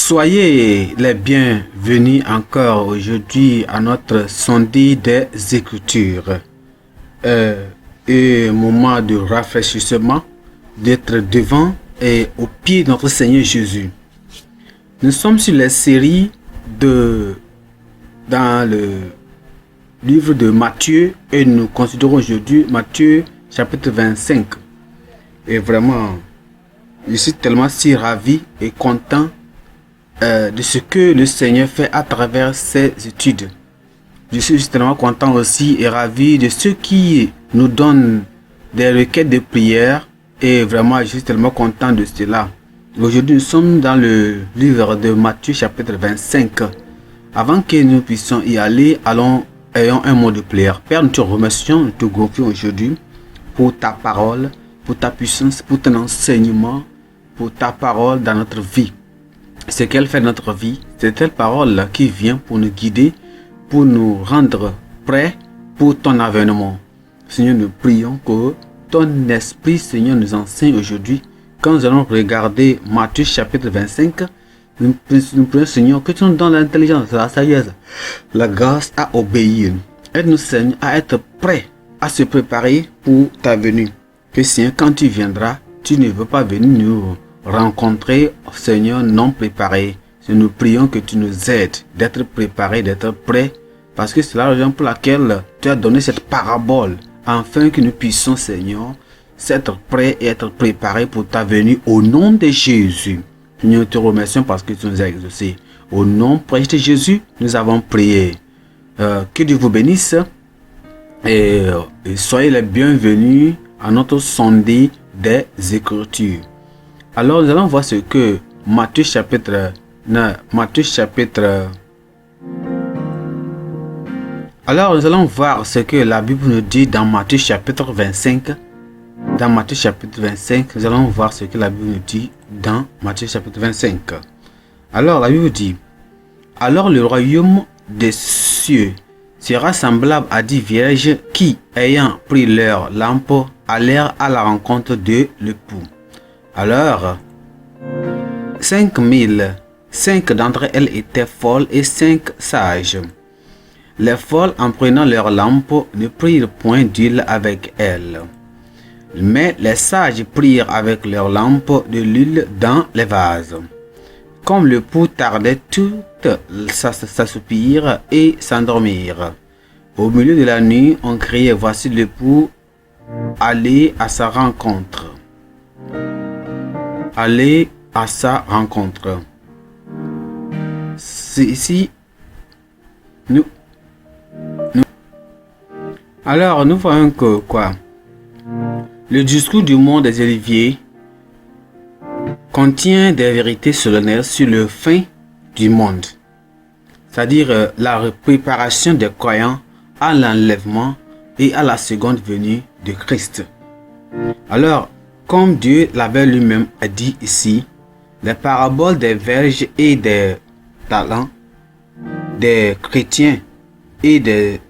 Soyez les bienvenus encore aujourd'hui à notre sondage des Écritures. Un moment de rafraîchissement, d'être devant et au pied de notre Seigneur Jésus. Nous sommes sur la série dans le livre de Matthieu et nous considérons aujourd'hui Matthieu chapitre 25. Et vraiment, je suis tellement si ravi et content de ce que le Seigneur fait à travers ses études. Je suis tellement content aussi et ravi de ceux qui nous donnent des requêtes de prière et vraiment je suis tellement content de cela. Aujourd'hui nous sommes dans le livre de Matthieu chapitre 25. Avant que nous puissions y aller, ayons un mot de prière. Père, nous te remercions, nous te glorifions aujourd'hui pour ta parole, pour ta puissance, pour ton enseignement, pour ta parole dans notre vie. Ce qu'elle fait dans notre vie, c'est telle parole qui vient pour nous guider, pour nous rendre prêts pour ton avènement. Seigneur, nous prions que ton esprit, Seigneur, nous enseigne aujourd'hui. Quand nous allons regarder Matthieu chapitre 25, nous prions, Seigneur, que tu nous donnes l'intelligence, la sagesse, la grâce à obéir. Aide-nous, Seigneur, à être prêts, à se préparer pour ta venue. Que, Seigneur, quand tu viendras, tu ne veux pas venir nous rencontrer, Seigneur, non préparé. Nous prions que tu nous aides d'être préparés, d'être prêts, parce que c'est la raison pour laquelle tu as donné cette parabole, afin que nous puissions, Seigneur, être prêts et être préparés pour ta venue au nom de Jésus. Nous te remercions parce que tu nous as exaucés. Au nom précieux de Jésus, nous avons prié. Que Dieu vous bénisse et soyez les bienvenus à notre sondage des Écritures. Alors nous allons voir ce que Matthieu chapitre. Alors nous allons voir ce que la Bible nous dit dans Matthieu chapitre 25. Dans Matthieu chapitre 25, nous allons voir ce que la Bible nous dit dans Matthieu chapitre 25. Alors la Bible dit: alors le royaume des cieux sera semblable à 10 vierges qui, ayant pris leur lampe, allèrent à la rencontre de l'époux. Alors, 5 d'entre elles étaient folles et 5 sages. Les folles, en prenant leur lampe, ne prirent point d'huile avec elles. Mais les sages prirent avec leur lampe de l'huile dans les vases. Comme l'époux tardait, toutes s'assoupirent et s'endormirent. Au milieu de la nuit, on criait: voici l'époux, allez à sa rencontre. Aller à sa rencontre. C'est ici. Alors, nous voyons que quoi? Le discours du monde des Oliviers contient des vérités solennelles sur le fin du monde, c'est-à-dire la préparation des croyants à l'enlèvement et à la seconde venue de Christ. Alors, comme Dieu l'avait lui-même dit ici, les paraboles des verges et des talents, des chrétiens et des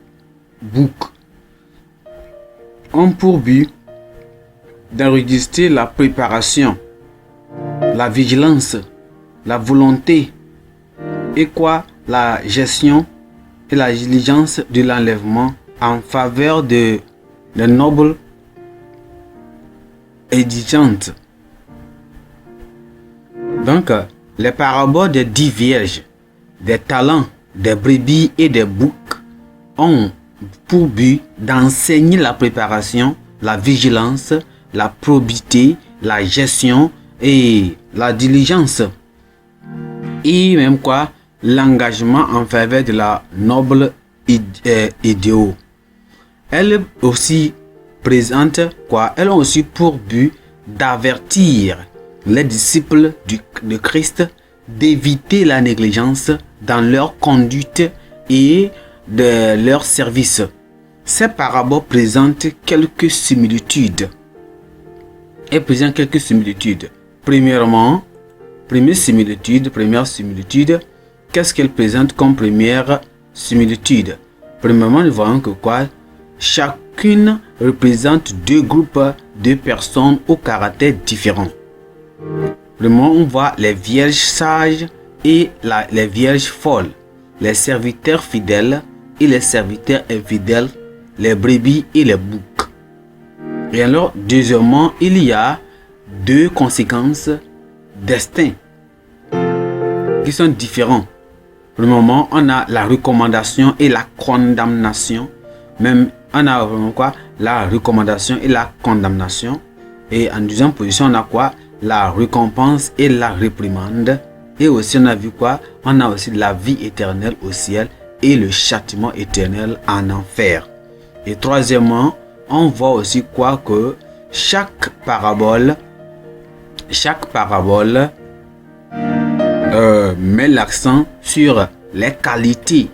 boucs ont pour but d'enregistrer la préparation, la vigilance, la volonté et la gestion et la diligence de l'enlèvement en faveur de nobles édifiantes. Donc, les paraboles des 10 vierges, des talents, des brebis et des boucs ont pour but d'enseigner la préparation, la vigilance, la probité, la gestion et la diligence. Et même l'engagement en faveur de la noble idéaux. Elles aussi présentent elles ont aussi pour but d'avertir les disciples de Christ d'éviter la négligence dans leur conduite et de leur service. Ces paraboles présentent quelques similitudes. Première similitude, qu'est-ce qu'elle présente comme première similitude? Premièrement, nous voyons que chacune représente deux groupes de personnes au caractère différent. Premièrement, on voit les vierges sages et les vierges folles, les serviteurs fidèles et les serviteurs infidèles, les brebis et les boucs. Et alors, deuxièmement, il y a deux conséquences distinctes qui sont différentes. Pour le moment, on a la recommandation et la condamnation. Même, on a vraiment quoi? La recommandation et la condamnation. Et en deuxième position, on a quoi? La récompense et la réprimande. Et aussi, on a vu quoi? On a aussi la vie éternelle au ciel et le châtiment éternel en enfer. Et troisièmement, on voit aussi quoi? Que chaque parabole met l'accent sur les qualités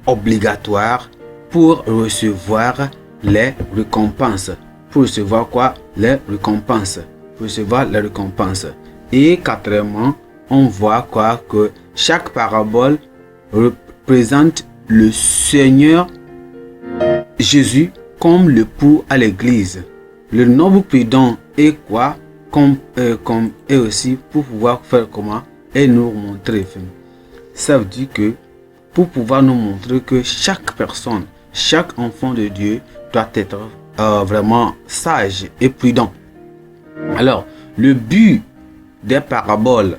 obligatoires pour recevoir les récompenses. Pour recevoir quoi? Les récompenses. Pour recevoir les récompenses. Et quatrièmement, on voit quoi? Que chaque parabole représente le Seigneur Jésus comme l'époux à l'église. Le noble prudent est quoi? Et aussi pour pouvoir faire comment? Et nous montrer. Ça veut dire que pour pouvoir nous montrer que chaque personne, chaque enfant de Dieu doit être vraiment sage et prudent. Alors, le but des paraboles,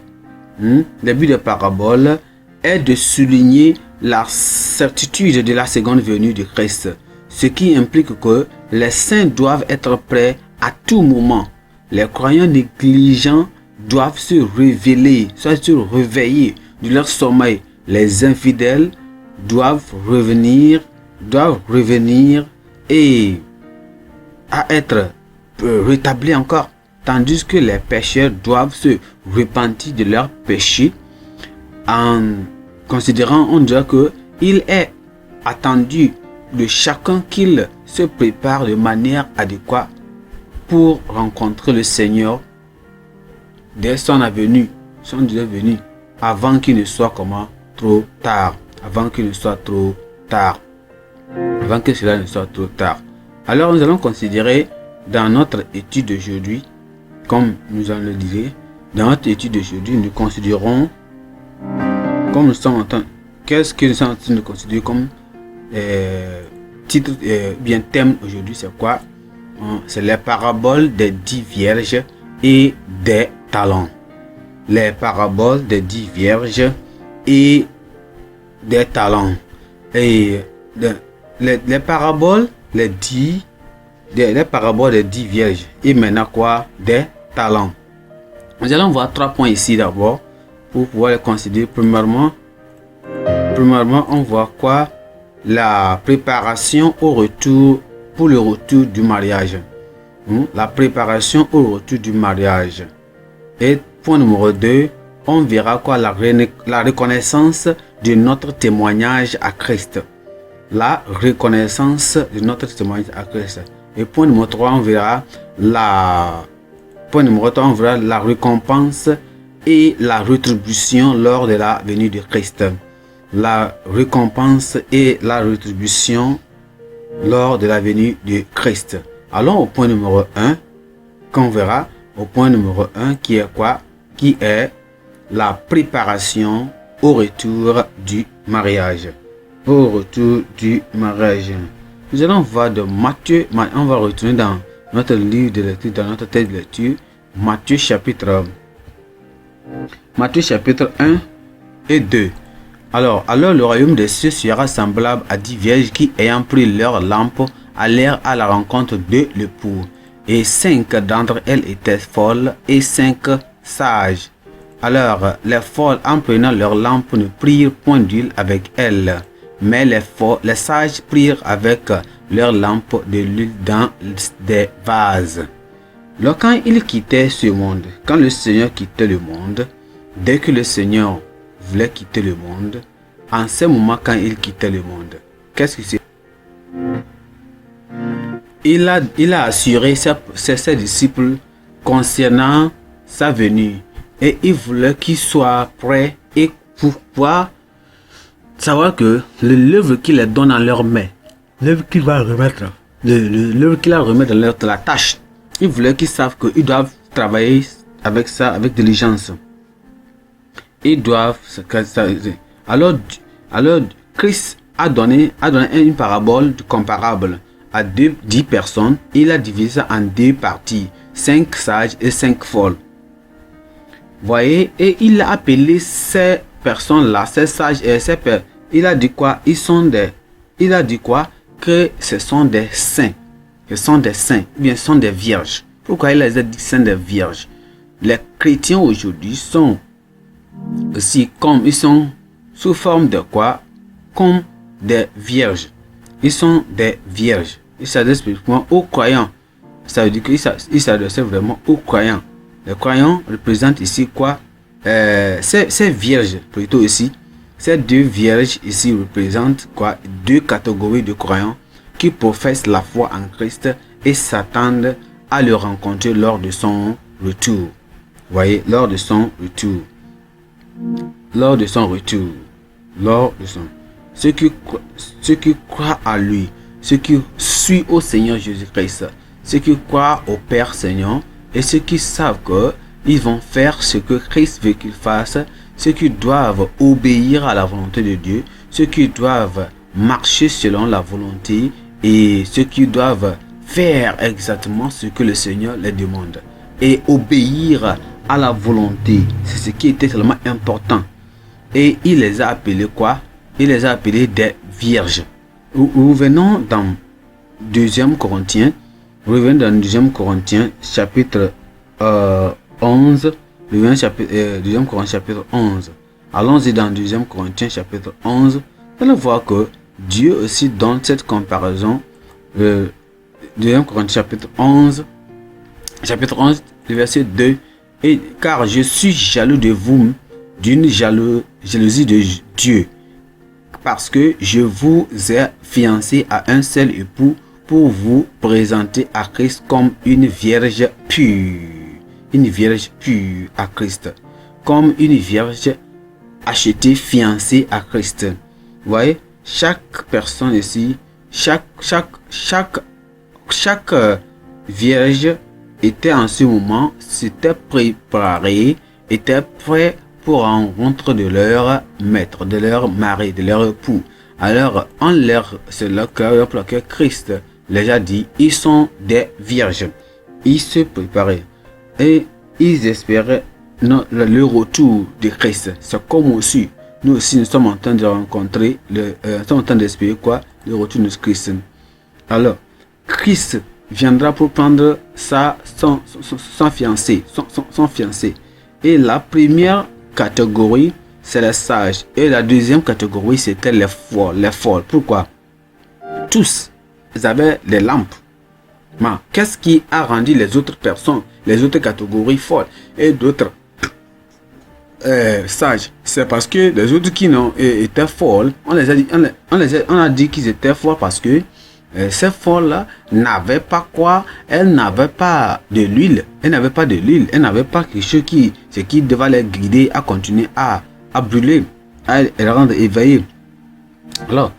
est de souligner la certitude de la seconde venue de Christ. Ce qui implique que les saints doivent être prêts à tout moment. Les croyants négligents doivent se révéler, soit se réveiller de leur sommeil. Les infidèles doivent revenir et à être rétablis encore. Tandis que les pécheurs doivent se repentir de leurs péchés en considérant, on dirait que il est attendu de chacun qu'il se prépare de manière adéquate pour rencontrer le Seigneur dès son venue, avant qu'il ne soit trop tard, avant que cela ne soit trop tard. Alors nous allons considérer dans notre étude d'aujourd'hui, comme nous allons le dire, dans notre étude d'aujourd'hui, nous considérons, comme nous sommes en train, qu'est-ce que nous sommes en train de considérer comme titre, bien thème aujourd'hui, c'est quoi? C'est les paraboles des 10 vierges et des talents. Les paraboles des 10 vierges et des talents. Et les paraboles, les paraboles des 10 vierges et maintenant quoi? Des talents. Nous allons voir 3 points ici d'abord pour pouvoir les considérer. Premièrement, on voit quoi? La préparation au retour, pour le retour du mariage. La préparation au retour du mariage. Et point numéro 2, on verra quoi? La reconnaissance de notre témoignage à Christ. La reconnaissance de notre témoignage à Christ. Et point numéro 3, on verra la récompense et la rétribution lors de la venue de Christ. La récompense et la rétribution lors de la venue de Christ. Allons au point numéro 1, qu'on verra au point numéro 1 qui est quoi? Qui est la préparation au retour du mariage. Au retour du mariage. Nous allons voir de Matthieu, on va retourner dans notre livre de lecture, dans notre texte de lecture, Matthieu chapitre 1 et 2. Alors le royaume des cieux sera semblable à 10 vierges qui, ayant pris leur lampe, allèrent à la rencontre de l'époux. Et 5 d'entre elles étaient folles et 5 sages. Alors les folles, en prenant leur lampe, ne prirent point d'huile avec elles. Mais les sages prirent avec leur lampe de l'huile dans des vases. Quand il quittait ce monde, quand le Seigneur quittait le monde, dès que le Seigneur voulait quitter le monde, en ce moment quand il quittait le monde, qu'est-ce que c'est? Il a assuré ses disciples concernant sa venue et il voulait qu'ils soient prêts et pour pouvoir savoir que l'œuvre qu'il leur donne dans leurs mains, l'œuvre qu'il va remettre, l'œuvre qu'il va remettre dans la tâche, il voulait qu'ils savent qu'ils doivent travailler avec ça, avec diligence. ils doivent se caser. Alors Christ a donné une parabole comparable à 10 personnes. Il a divisé en 2 parties, 5 sages et 5 folles. Voyez, et il a appelé ces personnes-là, ces sages et ces personnes. Il a dit quoi? Il a dit quoi? Que ce sont des saints. Ce sont des saints, ou bien ce sont des vierges. Pourquoi il les a dit saints des vierges? Les chrétiens aujourd'hui sont aussi comme, ils sont sous forme de quoi? Comme des vierges. Ils sont des vierges. Ils s'adressent spécifiquement aux croyants. Ça veut dire qu'ils s'adressent vraiment aux croyants. Les croyants représentent ici quoi? Ces vierges, plutôt ici. Ces 2 vierges ici représentent quoi? 2 catégories de croyants qui professent la foi en Christ et s'attendent à le rencontrer lors de son retour. Voyez, lors de son retour. Ceux qui croient à lui, ceux qui suivent au Seigneur Jésus-Christ, ceux qui croient au Père Seigneur et ceux qui savent qu'ils vont faire ce que Christ veut qu'ils fassent, ceux qui doivent obéir à la volonté de Dieu, ceux qui doivent marcher selon la volonté et ceux qui doivent faire exactement ce que le Seigneur les demande et obéir à la volonté. C'est ce qui était tellement important. Et il les a appelés quoi? Il les a appelés des vierges. Revenons dans 2 Corinthiens. Revenons dans 2 Corinthiens chapitre 11. 2 Corinthiens chapitre 11. Allons-y dans 2 Corinthiens chapitre 11. Vous allez voir que Dieu aussi donne cette comparaison. 2 Corinthiens chapitre 11. Chapitre 11, le verset 2. Et car je suis jaloux de vous d'une jalousie de Dieu, parce que je vous ai fiancé à un seul époux pour vous présenter à Christ comme une vierge pure. Une vierge pure à Christ. Comme une vierge achetée, fiancée à Christ. Vous voyez, chaque personne ici, chaque vierge était en ce moment, s'était préparé, était prêt pour rencontre de leur maître, de leur mari, de leur époux. Alors, c'est là que Christ les a dit, ils sont des vierges. Ils se préparaient et ils espéraient le retour de Christ. C'est comme aussi, nous aussi, nous sommes en train de rencontrer, nous sommes en train d'espérer quoi? Le retour de Christ. Alors, Christ viendra pour prendre son fiancé, son fiancé. Et la première catégorie, c'est les sages. Et la deuxième catégorie, c'était les folles. Pourquoi? Tous, ils avaient des lampes. Mais qu'est-ce qui a rendu les autres personnes, les autres catégories folles et d'autres sages? C'est parce que les autres qui étaient folles, on a dit qu'ils étaient folles parce que ces folles-là n'avaient pas quoi? Elles n'avaient pas de l'huile. Elles n'avaient pas de l'huile. Elles n'avaient pas quelque chose qui devait les guider à continuer à brûler, à les rendre éveillés. Alors,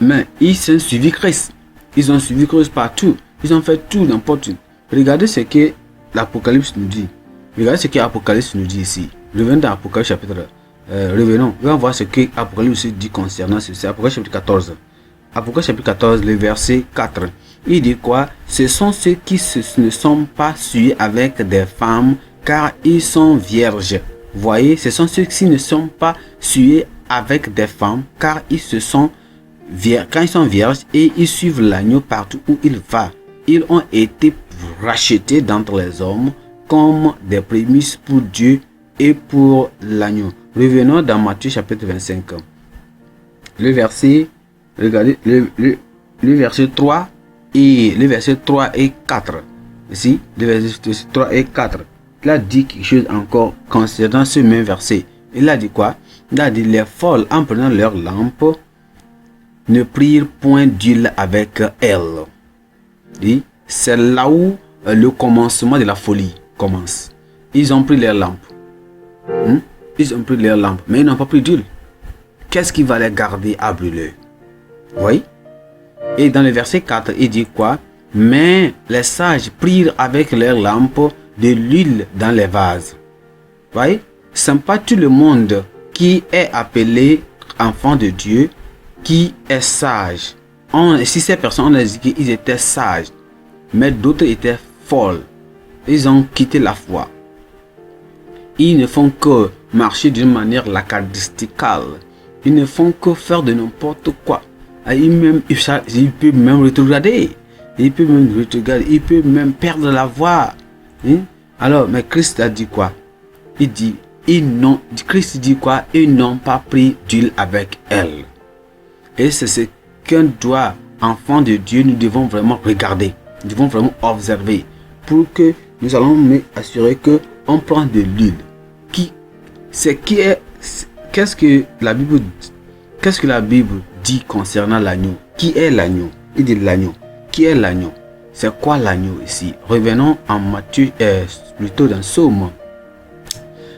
mais ils ont suivi Christ. Ils ont suivi Christ partout. Ils ont fait tout, n'importe où. Regardez ce que l'Apocalypse nous dit. Regardez ce que l'Apocalypse nous dit ici. Revenons dans l'Apocalypse chapitre. Revenons. On va voir ce que l'Apocalypse dit concernant ceci. Apocalypse chapitre 14. Apocalypse chapitre 14, le verset 4. Il dit quoi? Ce sont ceux qui ne sont pas souillés avec des femmes, car ils sont vierges. Voyez, ce sont ceux qui ne sont pas souillés avec des femmes, car ils sont vierges et ils suivent l'agneau partout où il va. Ils ont été rachetés d'entre les hommes comme des prémices pour Dieu et pour l'agneau. Revenons dans Matthieu chapitre 25. Le verset, regardez, le verset 3 et le verset 3 et 4. Ici, le verset 3 et 4. Il a dit quelque chose encore concernant ce même verset. Il a dit quoi? Il a dit: les folles, en prenant leur lampe, ne prirent point d'huile avec elles. Et c'est là où le commencement de la folie commence. Ils ont pris leur lampe. Ils ont pris leur lampe, mais ils n'ont pas pris d'huile. Qu'est-ce qui va les garder à brûler? Oui. Et dans le verset 4, il dit quoi? Mais les sages prirent avec leurs lampes de l'huile dans les vases. Voyez? ce n'est pas tout le monde qui est appelé enfant de Dieu qui est sage. Si ces personnes, on a dit qu'ils étaient sages, mais d'autres étaient folles. Ils ont quitté la foi. Ils ne font que marcher d'une manière lacatisticale. Ils ne font que faire de n'importe quoi. Ils peuvent même rétrograder. Ils peuvent même perdre la voix. Alors, mais Christ a dit quoi? Il dit, Christ dit quoi? Ils n'ont pas pris d'huile avec elle. Et c'est ce qu'un doit, enfant de Dieu, nous devons vraiment regarder. Nous devons vraiment observer. Pour que nous allons nous assurer que on prend de l'huile. Qu'est-ce que la Bible dit concernant l'agneau? Qui est l'agneau? Il dit l'agneau. Qui est l'agneau? C'est quoi l'agneau ici? Revenons en Matthieu, plutôt dans Psaume.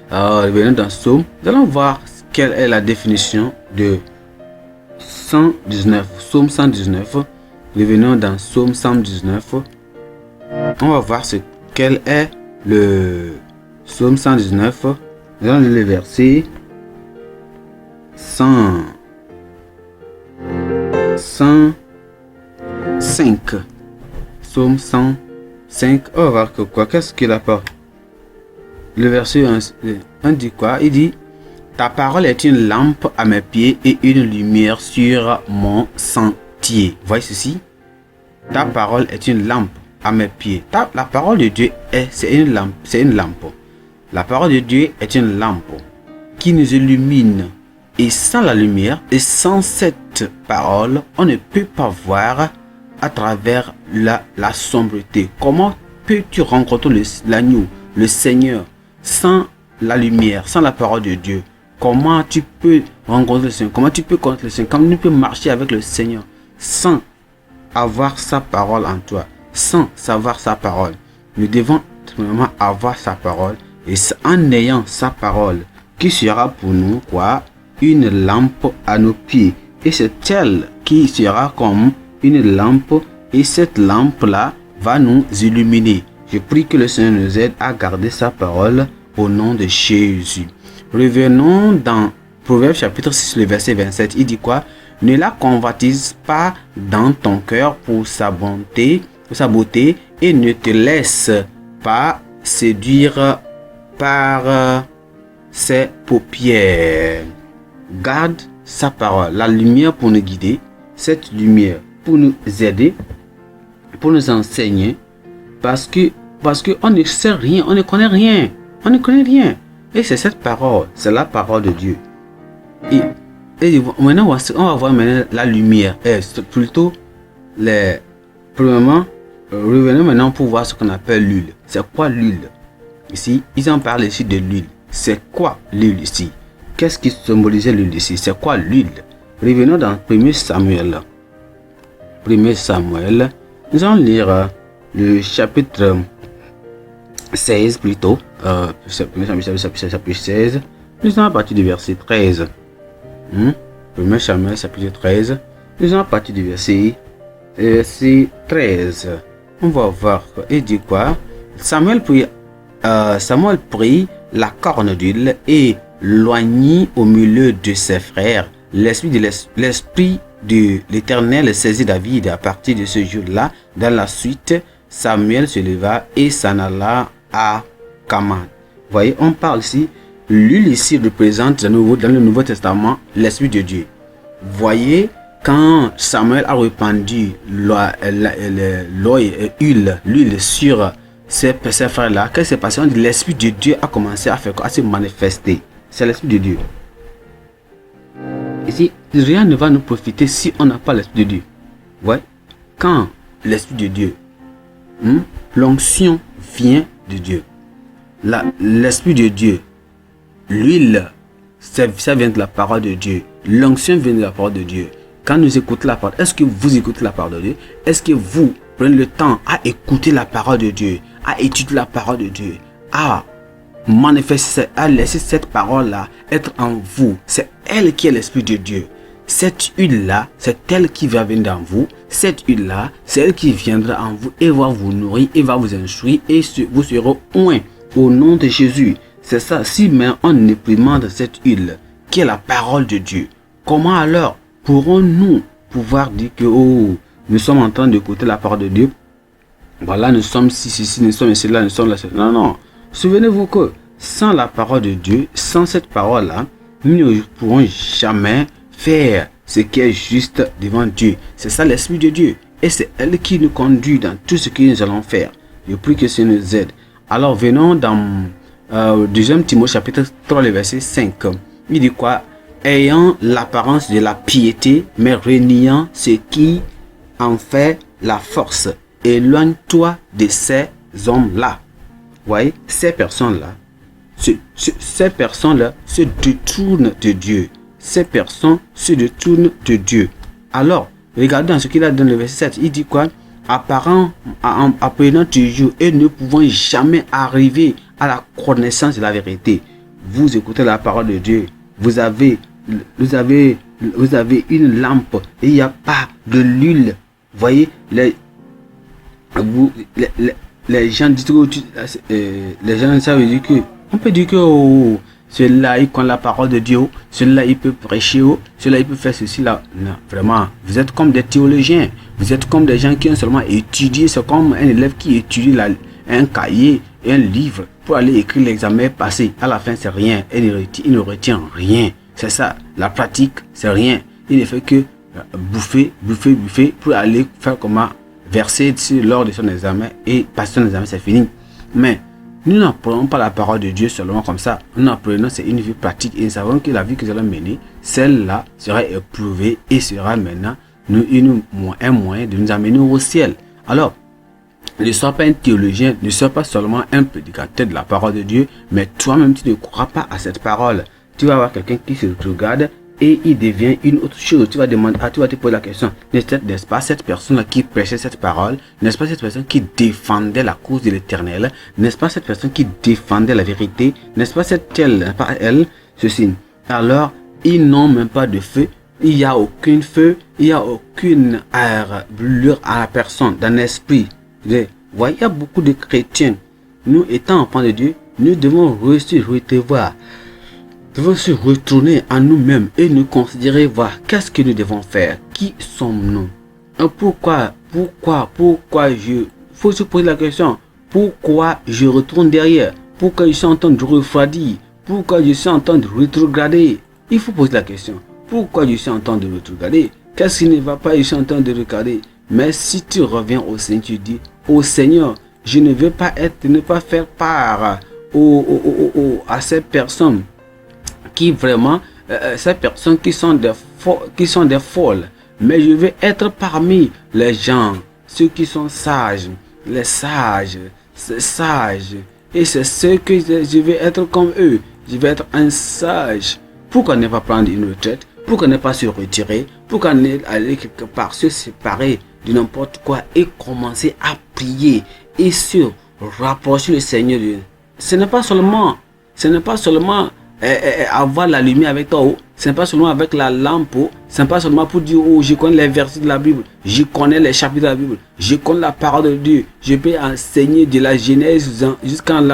Revenons dans Psaume. Nous allons voir quelle est la définition de 119. Psaume 119. Revenons dans Psaume 119. On va voir quel est le Psaume 119. Nous allons lire le verset 105. Psaume 105. On va voir quoi? Qu'est-ce qu'il apporte? Le verset 1 dit quoi? Il dit: ta parole est une lampe à mes pieds et une lumière sur mon sentier. Voyez ceci? Ta parole est une lampe à mes pieds. La parole de Dieu c'est une lampe. C'est une lampe. La parole de Dieu est une lampe qui nous illumine. Et sans la lumière et sans cette parole, on ne peut pas voir à travers la sombreté. Comment peux-tu rencontrer l'agneau, le Seigneur, sans la lumière, sans la parole de Dieu? Comment tu peux rencontrer le Seigneur? Comment tu peux connaître le Seigneur? Comment tu peux marcher avec le Seigneur sans avoir sa parole en toi, sans savoir sa parole? Nous devons vraiment avoir sa parole, et en ayant sa parole qui sera pour nous quoi? Une lampe à nos pieds. Et c'est elle qui sera comme une lampe, et cette lampe là va nous illuminer. Je prie que le Seigneur nous aide à garder sa parole au nom de Jésus. Revenons dans Proverbe chapitre 6, le verset 27. Il dit quoi? Ne la convoitise pas dans ton cœur pour sa beauté, et ne te laisse pas séduire par ses paupières. Garde sa parole, la lumière pour nous guider, cette lumière pour nous aider, pour nous enseigner, parce que on ne sait rien, on ne connaît rien, et c'est cette parole, c'est la parole de Dieu. Et maintenant on va voir maintenant la lumière, c'est plutôt premièrement, revenons maintenant pour voir ce qu'on appelle l'huile. C'est quoi l'huile? Ici, ils en parlent ici de l'huile. C'est quoi l'huile ici? Qu'est-ce qui symbolisait l'huile ici? C'est quoi l'huile? Revenons dans 1 Samuel. 1 Samuel. Nous allons lire le chapitre 16 plutôt. 1 chapitre 16. Nous allons à partir du verset 13. 1 Samuel chapitre 13. Nous allons à partir du verset 13. On va voir. Il dit quoi? Samuel prit la corne d'huile et loignit au milieu de ses frères. L'esprit de l'Éternel saisit David. À partir de ce jour-là, dans la suite, Samuel se leva et s'en alla à Kama. Voyez, on parle ici, l'huile ici représente dans le Nouveau Testament l'Esprit de Dieu. Voyez, quand Samuel a répandu l'huile sur ces frères-là, qu'est-ce qui s'est passé? L'Esprit de Dieu a commencé à se manifester. C'est l'Esprit de Dieu. Ici, rien ne va nous profiter si on n'a pas l'Esprit de Dieu. Ouais. Quand l'Esprit de Dieu, l'onction vient de Dieu. L'Esprit de Dieu, l'huile, ça vient de la parole de Dieu. L'onction vient de la parole de Dieu. Quand nous écoutons la parole, est-ce que vous écoutez la parole de Dieu? Est-ce que vous prenez le temps à écouter la parole de Dieu, à étudier la parole de Dieu, à manifester, à laisser cette parole-là être en vous? C'est elle qui est l'Esprit de Dieu. Cette huile-là, c'est elle qui va venir dans vous. Cette huile-là, c'est elle qui viendra en vous et va vous nourrir et va vous instruire et vous serez oint au nom de Jésus. C'est ça. Si mais on éprimande cette huile, qui est la parole de Dieu, comment alors pourrons-nous pouvoir dire que nous sommes en train d'écouter la parole de Dieu? Voilà, nous sommes ici, nous sommes ici, là, nous sommes là. Non, non. Souvenez-vous que sans la parole de Dieu, sans cette parole-là, nous ne pourrons jamais faire ce qui est juste devant Dieu. C'est ça l'Esprit de Dieu. Et c'est elle qui nous conduit dans tout ce que nous allons faire. Je prie que ça nous aide. Alors venons dans 2 Timothée chapitre 3, le verset 5. Il dit quoi? Ayant l'apparence de la piété, mais reniant ce qui en fait la force. Éloigne-toi de ces hommes-là. Vous voyez, ces personnes-là, ces personnes-là se détournent de Dieu. Ces personnes se détournent de Dieu. Alors, regardez dans ce qu'il a dans le verset 7. Il dit quoi? Apprenant toujours et ne pouvant jamais arriver à la connaissance de la vérité. Vous écoutez la parole de Dieu. Vous avez une lampe et il n'y a pas de l'huile. Vous voyez, les gens disent que les gens savent dire que on peut dire que celui-là il connaît la parole de Dieu, celui-là il peut prêcher, celui-là il peut faire ceci là. Non, vraiment, vous êtes comme des théologiens, vous êtes comme des gens qui ont seulement étudié. C'est comme un élève qui étudie un cahier et un livre pour aller écrire l'examen passé. À la fin c'est rien, il ne retient rien. C'est ça, la pratique c'est rien. Il ne fait que bouffer pour aller faire comment verser lors de son examen et passer son examen, c'est fini. Mais nous n'apprenons pas la parole de Dieu seulement comme ça. Nous apprenons, c'est une vie pratique et nous savons que la vie que nous allons mener, celle-là sera éprouvée et sera maintenant un moyen de nous amener au ciel. Alors, ne sois pas un théologien, ne sois pas seulement un prédicateur de la parole de Dieu, mais toi-même tu ne crois pas à cette parole. Tu vas avoir quelqu'un qui se regarde et il devient une autre chose. Tu vas te poser la question, n'est-ce pas cette personne qui prêchait cette parole? N'est-ce pas cette personne qui défendait la cause de l'Éternel? N'est-ce pas cette personne qui défendait la vérité? N'est-ce pas elle, ceci? Alors, ils n'ont même pas de feu. Il n'y a aucun feu, il n'y a aucune brûlure à la personne, dans l'esprit. Vous voyez, il y a beaucoup de chrétiens. Nous, étant enfants de Dieu, nous devons devons se retourner à nous-mêmes et nous considérer, voir qu'est-ce que nous devons faire, qui sommes-nous, pourquoi faut se poser la question, pourquoi je retourne derrière, pourquoi je suis en train de refroidir, pourquoi je suis en train de rétrograder. Il faut poser la question, pourquoi je suis en train de rétrograder, qu'est-ce qui ne va pas, je suis en train de regarder. Mais si tu reviens au Seigneur, tu dis, au Seigneur, je ne veux pas ne pas faire part à ces personnes qui vraiment, ces personnes qui sont des folles, mais je vais être parmi les gens, ceux qui sont sages, les sages, c'est sage, et c'est ceux que je vais être comme eux, je vais être un sage. Pourquoi ne pas prendre une retraite? Pourquoi ne pas se retirer? Pourquoi ne pas aller quelque part, se séparer de n'importe quoi et commencer à prier et se rapprocher du Seigneur? Ce n'est pas seulement avoir la lumière avec toi, ce n'est pas seulement avec la lampe, ce n'est pas seulement pour dire je connais les versets de la Bible, je connais les chapitres de la Bible, je connais la parole de Dieu, je peux enseigner de la Genèse jusqu'en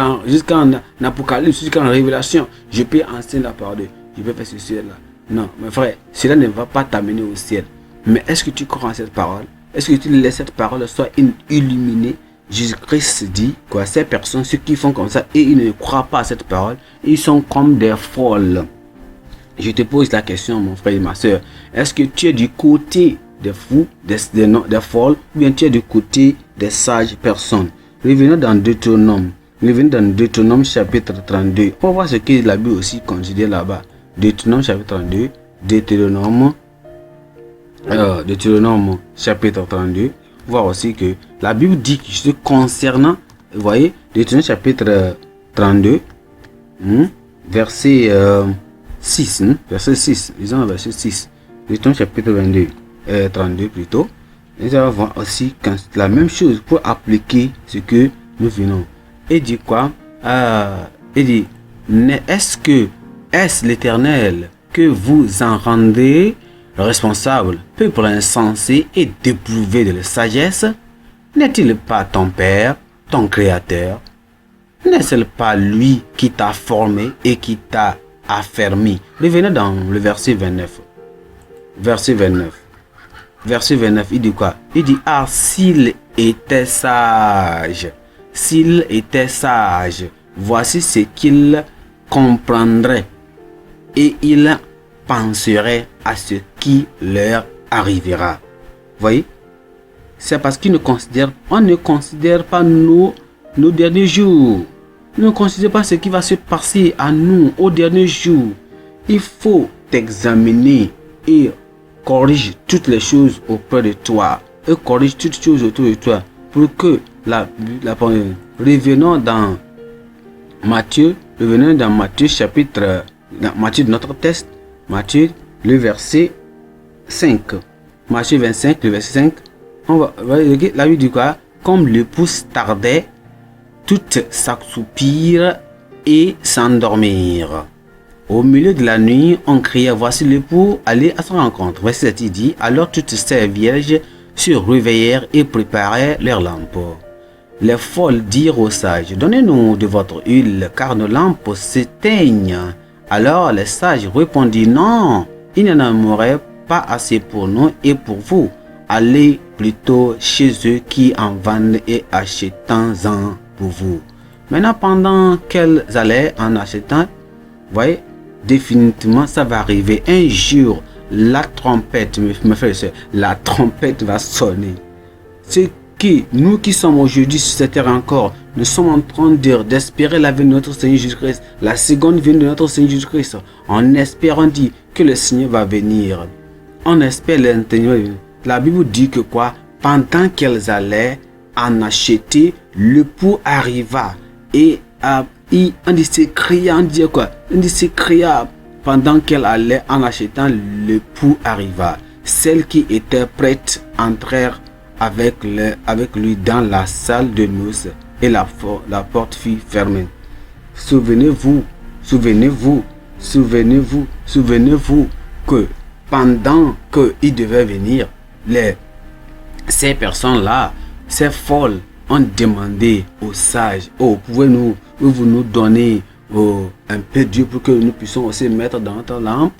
Apocalypse, jusqu'en Révélation, je peux enseigner la parole de Dieu, je peux faire ceci là. Non, mes frères, cela ne va pas t'amener au ciel. Mais est-ce que tu crois en cette parole? Est-ce que tu laisses cette parole soit illuminée? Jésus-Christ dit quoi, ces personnes, ceux qui font comme ça et ils ne croient pas à cette parole, ils sont comme des folles. Je te pose la question, mon frère et ma soeur, est-ce que tu es du côté des fous, des folles, ou bien tu es du côté des sages personnes? Revenons dans Deutéronome chapitre 32. On va voir ce que la Bible aussi considère là-bas. Deutéronome chapitre 32, Deutéronome chapitre 32. Voir aussi que la Bible dit que concernant, vous voyez, Deutéronome chapitre 32, verset 6, verset 6, disons verset 6, Deutéronome chapitre 32 plutôt, et ça va voir aussi la même chose pour appliquer ce que nous venons. Et dit quoi? Il dit, est-ce l'Éternel que vous en rendez responsable, peuple insensé et déprouvé de la sagesse? N'est-il pas ton Père, ton Créateur? N'est-ce pas lui qui t'a formé et qui t'a affermi? Revenez dans le verset 29. Verset 29. Verset 29, il dit quoi? Il dit, ah, s'il était sage, s'il était sage, voici ce qu'il comprendrait et il penserait à ce qui leur arrivera. Voyez? C'est parce qu'on ne considère pas nos derniers jours. On ne considère pas ce qui va se passer à nous au dernier jour. Il faut t'examiner et corrige toutes les choses auprès de toi. Et corrige toutes les choses autour de toi. Pour que revenons dans Matthieu chapitre, Matthieu de notre texte, Matthieu le verset 5. Matthieu 25, le verset 5. On va la Bible dit quoi? Comme l'épouse tardait, toutes s'assoupirent et s'endormirent. Au milieu de la nuit, on criait, voici l'époux, allez à son rencontre. Verset 7, il dit, alors toutes ces vierges se réveillèrent et préparèrent leurs lampes. Les folles dirent aux sages, donnez-nous de votre huile, car nos lampes s'éteignent. Alors les sages répondirent, non, il n'y en aurait pas assez pour nous et pour vous. Allez plutôt chez eux qui en vendent et achetez-en pour vous. Maintenant, pendant qu'elles allaient en achetant, voyez, définitivement ça va arriver. Un jour, la trompette, la trompette va sonner. C'est qui, nous qui sommes aujourd'hui sur cette terre encore, nous sommes en train d'espérer la venue de notre Seigneur Jésus-Christ, la seconde venue de notre Seigneur Jésus-Christ, en espérant dire que le Seigneur va venir. On espère l'intérieur. La Bible dit que quoi? Pendant qu'elles allaient en acheter, l'époux arriva et on dit s'écria, on dit quoi? On dit s'écria pendant qu'elle allait en achetant, l'époux arriva. Celles qui étaient prêtes entrèrent avec lui dans la salle de noces et la porte fut fermée. Souvenez-vous que pendant qu'il devait venir, ces personnes-là, ces folles, ont demandé aux sages, oh, pouvez-vous nous donner un peu d'huile pour que nous puissions aussi mettre dans notre lampe?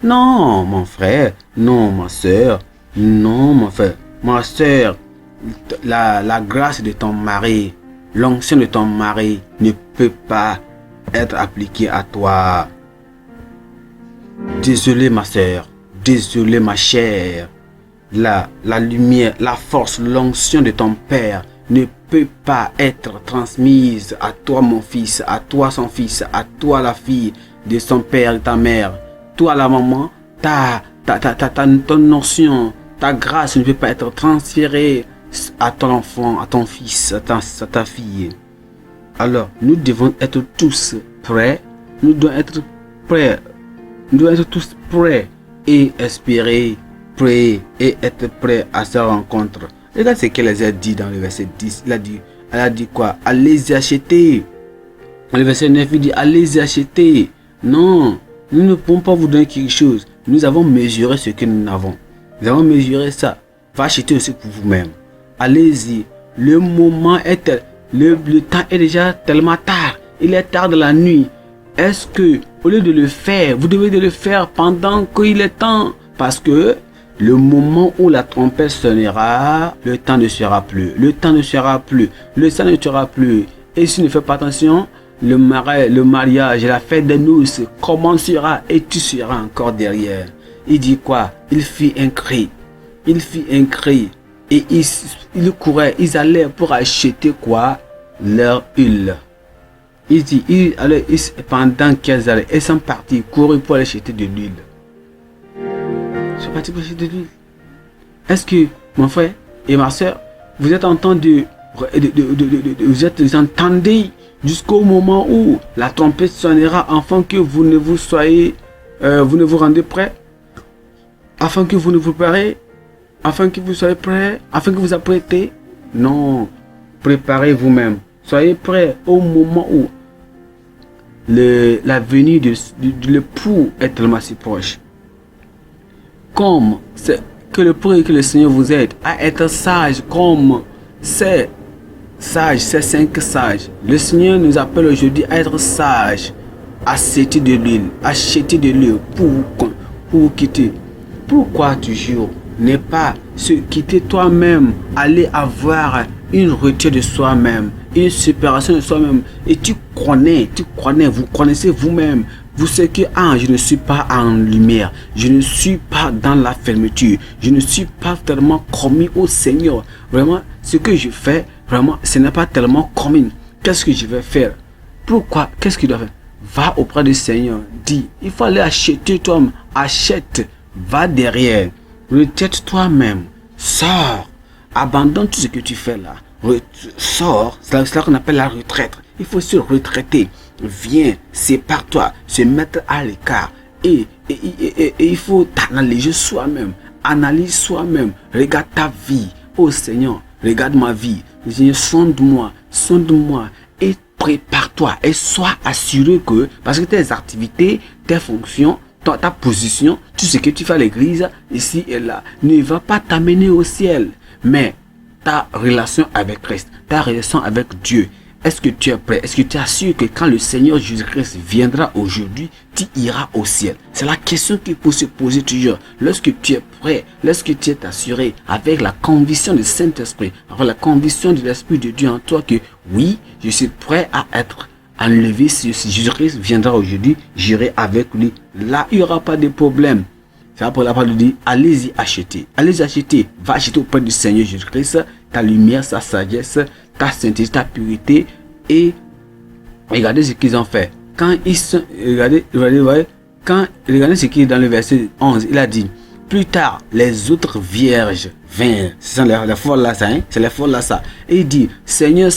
Non, mon frère, non, ma soeur, non, mon frère, ma soeur, la grâce de ton mari, l'onction de ton mari ne peut pas être appliquée à toi. Désolé, ma soeur, désolé, ma chère. La lumière, la force, l'onction de ton père ne peut pas être transmise à toi, mon fils, à toi, son fils, à toi, la fille de son père et ta mère. Toi, la maman, ton notion, ta grâce ne peut pas être transférée à ton enfant, à ton fils, à ta fille. Alors, nous devons être tous prêts. Nous devons être tous prêts et espérer, prier et être prêts à sa rencontre. Regarde ce qu'elle a dit dans le verset 10. Elle a dit quoi? Allez-y acheter. Le verset 9, il dit allez-y acheter. Non, nous ne pouvons pas vous donner quelque chose. Nous avons mesuré ce que nous avons. Nous avons mesuré ça. Va acheter aussi pour vous-même. Allez-y. Le moment est le temps est déjà tellement tard. Il est tard de la nuit. Est-ce que au lieu de le faire, vous devez le faire pendant qu'il est temps? Parce que le moment où la trompette sonnera, le temps ne sera plus. Le temps ne sera plus. Le temps ne sera plus. Et si tu ne fais pas attention, le mariage, la fête des noces commencera et tu seras encore derrière. Il dit quoi? Il fit un cri. Il fit un cri. Et ils couraient. Ils allaient pour acheter quoi? Leur huile. Il dit, pendant qu'elles allaient, ils sont partis courir pour aller acheter de l'huile. Ils sont partis pour acheter de l'huile. Est-ce que, mon frère et ma soeur, vous êtes en train vous entendez jusqu'au moment où la trompette sonnera, afin que vous ne vous soyez, vous ne vous rendez prêts, afin que vous ne vous préparez, afin que vous soyez prêts, afin que vous apprêtez? Non, préparez vous-même. Soyez prêts au moment où la venue de l'époux est tellement si proche. Comme c'est que le prix que le Seigneur vous aide à être sage, comme c'est sages, ces 5 sages. Le Seigneur nous appelle aujourd'hui à être sages, acheter de l'huile pour vous quitter. Pourquoi toujours ne pas se quitter toi-même, aller avoir une retraite de soi-même, une séparation de soi-même. Et tu connais, vous connaissez vous-même. Vous savez que je ne suis pas en lumière, je ne suis pas dans la fermeture, je ne suis pas tellement commis au Seigneur. Vraiment, ce que je fais, vraiment, ce n'est pas tellement commis. Qu'est-ce que je vais faire? Pourquoi? Qu'est-ce qu'il doit faire? Va auprès du Seigneur, dis, il faut aller acheter toi-même, achète, va derrière, retraite toi-même, sors, abandonne tout ce que tu fais là, sors, c'est cela qu'on appelle la retraite. Il faut se retraiter, viens, sépare-toi, se mettre à l'écart et il faut t'analyser soi-même, analyse soi-même, regarde ta vie, oh Seigneur, regarde ma vie, Seigneur, sonde-moi et prépare-toi et sois assuré que, parce que tes activités, tes fonctions, ta position, tout ce que tu fais à l'église, ici et là, ne va pas t'amener au ciel. Mais ta relation avec Christ, ta relation avec Dieu, est-ce que tu es prêt? Est-ce que tu es sûr que quand le Seigneur Jésus-Christ viendra aujourd'hui, tu iras au ciel? C'est la question qu'il faut se poser toujours. Lorsque tu es prêt, lorsque tu es assuré, avec la conviction du Saint-Esprit, avec la conviction de l'Esprit de Dieu en toi que oui, je suis prêt à être enlevé. Si Jésus-Christ viendra aujourd'hui, j'irai avec lui. Là, il n'y aura pas de problème. C'est après la parole de dire, allez-y acheter. Allez-y acheter. Va acheter auprès du Seigneur Jésus-Christ ta lumière, sa sagesse, ta sainteté, ta pureté. Et regardez ce qu'ils ont fait. Quand ils sont, regardez ce qui est dans le verset 11, il a dit, plus tard, les autres vierges vinrent. Ce sont les folles là, ça, hein? C'est les folles là, ça. Et il dit, Seigneur,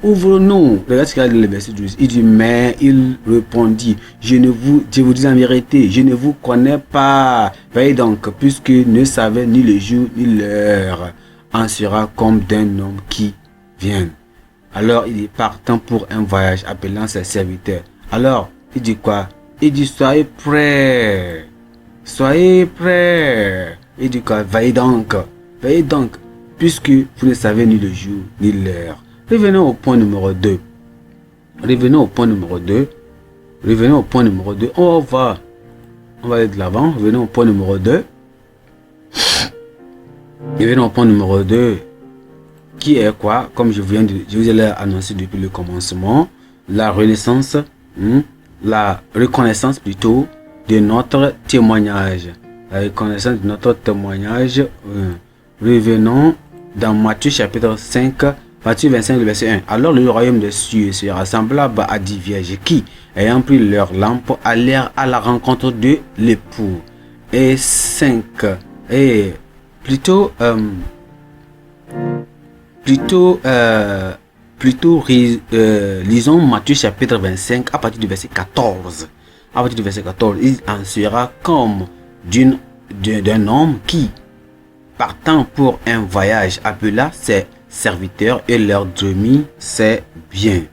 ouvre-nous. Regardez ce qu'il y a dans le verset 12. Il dit, mais il répondit, je vous dis en vérité, je ne vous connais pas. Veillez donc, puisque ne savez ni le jour ni l'heure, en sera comme d'un homme qui vient. Alors il est partant pour un voyage, appelant ses serviteurs. Alors, il dit quoi? Il dit, soyez prêts. Soyez prêts. Il dit quoi? Veillez donc, puisque vous ne savez ni le jour ni l'heure. Revenons au point numéro 2. On va aller de l'avant. Revenons au point numéro 2. Qui est quoi? Comme je vous ai annoncé depuis le commencement, la renaissance, la reconnaissance plutôt de notre témoignage. La reconnaissance de notre témoignage. Revenons dans Matthieu chapitre 5, Matthieu 25, verset 1. Alors le royaume des cieux sera semblable à 10 vierges qui, ayant pris leur lampe, allèrent à la rencontre de l'époux. Et 5. Et plutôt lisons Matthieu chapitre 25 à partir du verset 14. À partir du verset 14, il en sera comme d'un homme qui, partant pour un voyage, appela ses serviteurs et leur remit ses biens.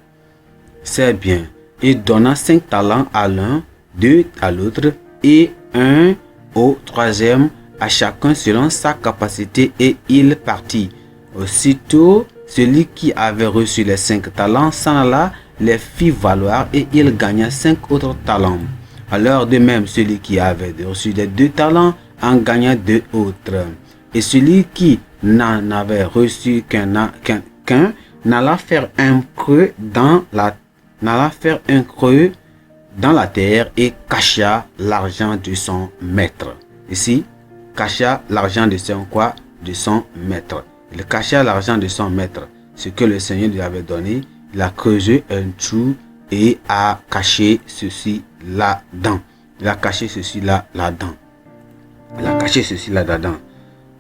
Et donna 5 talents à l'un, 2 à l'autre, et 1 au troisième, à chacun selon sa capacité, et il partit. Aussitôt, celui qui avait reçu les 5 talents s'en alla, les fit valoir, et il gagna 5 autres talents. Alors de même, celui qui avait reçu les 2 talents en gagna 2 autres. Et celui qui n'en avait reçu qu'un n'alla faire un creux dans la terre et cacha l'argent de son maître. Ici, cacha l'argent de son quoi? De son maître. Il cacha l'argent de son maître. Ce que le Seigneur lui avait donné, il a creusé un trou et a caché ceci là-dedans.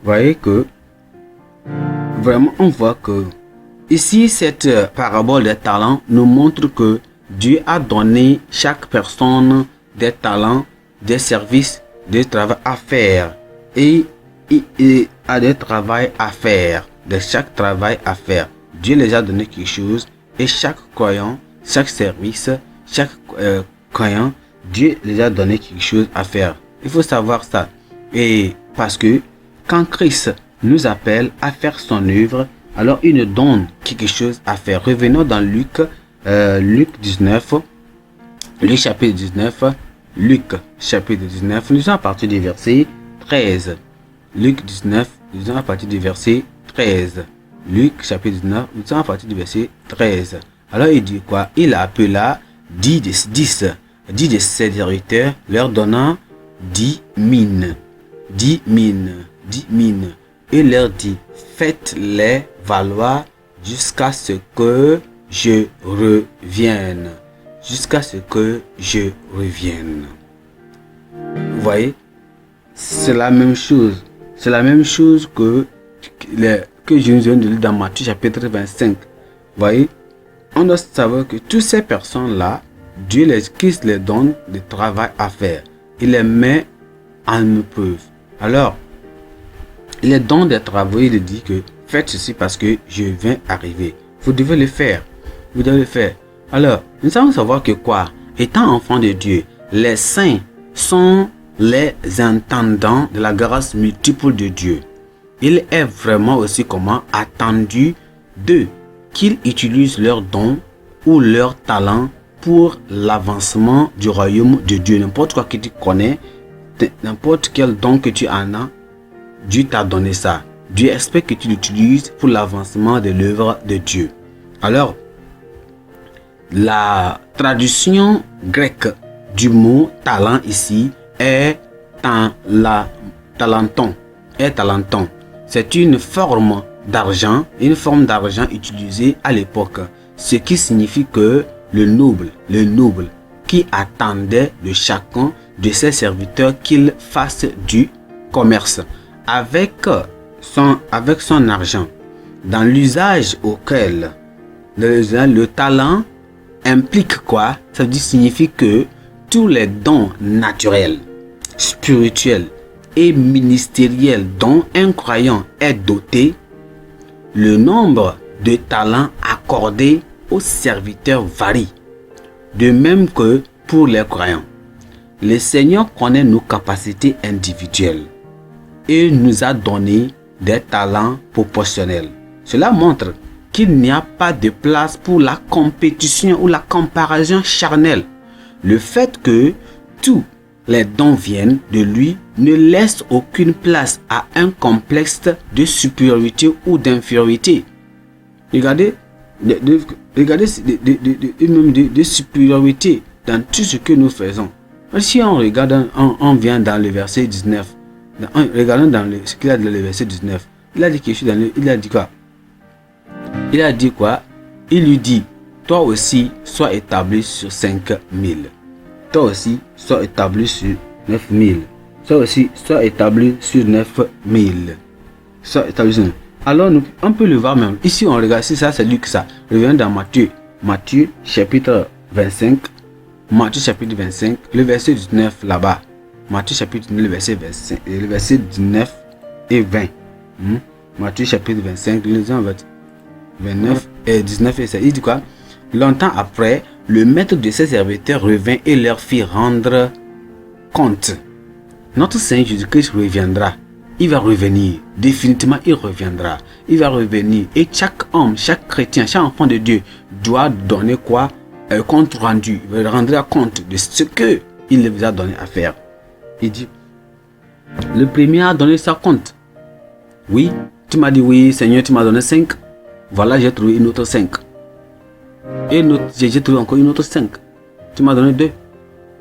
Vous voyez que vraiment on voit que ici cette parabole des talents nous montre que Dieu a donné chaque personne des talents, des services, des travaux à faire et a des travaux à faire, de chaque travail à faire. Dieu les a donné quelque chose et chaque croyant, chaque service, chaque croyant, Dieu les a donné quelque chose à faire. Il faut savoir ça. Et parce que quand Christ nous appelle à faire son œuvre, alors il nous donne quelque chose à faire. Revenons dans Luc 19, Luc chapitre 19, Luc chapitre 19, nous sommes à partir du verset 13. Luc 19, nous sommes à partir du verset 13. Luc chapitre 19, nous sommes à partir du verset 13. Alors il dit quoi? Il appela 10 de ses serviteurs, leur donnant 10 mines. 10 mines. Et leur dit, faites-les valoir jusqu'à ce que je revienne. Jusqu'à ce que je revienne. Vous voyez? C'est la même chose. C'est la même chose que je nous viens de lire dans Matthieu chapitre 25. Vous voyez? On doit savoir que toutes ces personnes-là, Dieu les donne du travail à faire. Il les met en épreuve. Alors, il les donne des travaux. Il dit que faites ceci parce que je viens arriver. Vous devez le faire. Vous devez le faire. Alors, nous savons savoir que quoi? Étant enfants de Dieu, les saints sont les intendants de la grâce multiple de Dieu. Il est vraiment aussi comment attendu d'eux qu'ils utilisent leurs dons ou leurs talents pour l'avancement du royaume de Dieu. N'importe quoi que tu connais, n'importe quel don que tu en as, Dieu t'a donné ça. Dieu espère que tu l'utilises pour l'avancement de l'œuvre de Dieu. Alors, la traduction grecque du mot talent ici est talenton. C'est une forme d'argent utilisée à l'époque, ce qui signifie que le noble qui attendait de chacun de ses serviteurs qu'il fasse du commerce avec son argent. Dans l'usage auquel le talent implique quoi? Ça signifie que tous les dons naturels, spirituels et ministériels dont un croyant est doté, le nombre de talents accordés aux serviteurs varie. De même que pour les croyants. Le Seigneur connaît nos capacités individuelles et nous a donné des talents proportionnels. Cela montre qu'il n'y a pas de place pour la compétition ou la comparaison charnelle. Le fait que tous les dons viennent de lui ne laisse aucune place à un complexe de supériorité ou d'infériorité. Regardez, même de supériorité dans tout ce que nous faisons. Si on regarde, on vient dans le verset 19. Regardons dans ce qu'il a dans le verset 19. Il a dit quelque chose il a dit quoi? Il a dit quoi? Il lui dit, toi aussi, sois établi sur 5000. Toi aussi, sois établi sur 9000. Toi aussi, sois établi sur 9000. Sois établi sur 9000. Alors, on peut le voir même. Ici, on regarde, si ça, c'est Luc, ça. Revenons dans Matthieu. Matthieu, chapitre 25. Matthieu, chapitre 25. Le verset 19, là-bas. Matthieu, chapitre 19, le verset 19 et 20. Matthieu, chapitre 25, le 29 et 19 et 16. Il dit quoi? Longtemps après, le maître de ses serviteurs revint et leur fit rendre compte. Notre Seigneur Jésus-Christ reviendra. Il va revenir. Définitivement, il reviendra. Il va revenir. Et chaque homme, chaque chrétien, chaque enfant de Dieu doit donner quoi? Un compte rendu. Il va rendre compte de ce que il vous a donné à faire. Il dit, le premier a donné sa compte. Oui, tu m'as dit oui, Seigneur, tu m'as donné 5. Voilà, j'ai trouvé une autre 5. Et j'ai trouvé encore une autre 5. Tu m'as donné 2.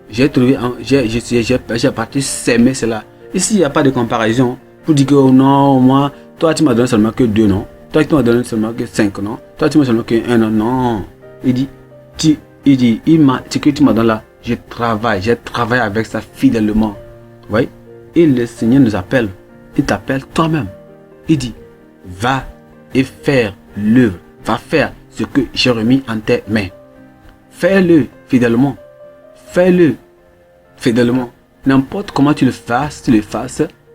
J'ai trouvé, j'ai parti s'aimer cela. Ici, il n'y a pas de comparaison. Pour dire que oh non, moi, toi, tu m'as donné seulement que 2, non. Toi, tu m'as donné seulement que 5, non. Toi, tu m'as seulement que 1, non. Non. Il dit, ce que tu m'as donné là, j'ai travaillé avec ça fidèlement. Vous voyez? Et le Seigneur nous appelle. Il t'appelle toi-même. Il dit, va et faire l'œuvre. Va faire ce que j'ai remis en tes mains. Fais-le fidèlement. Fais-le fidèlement. N'importe comment tu le fasses,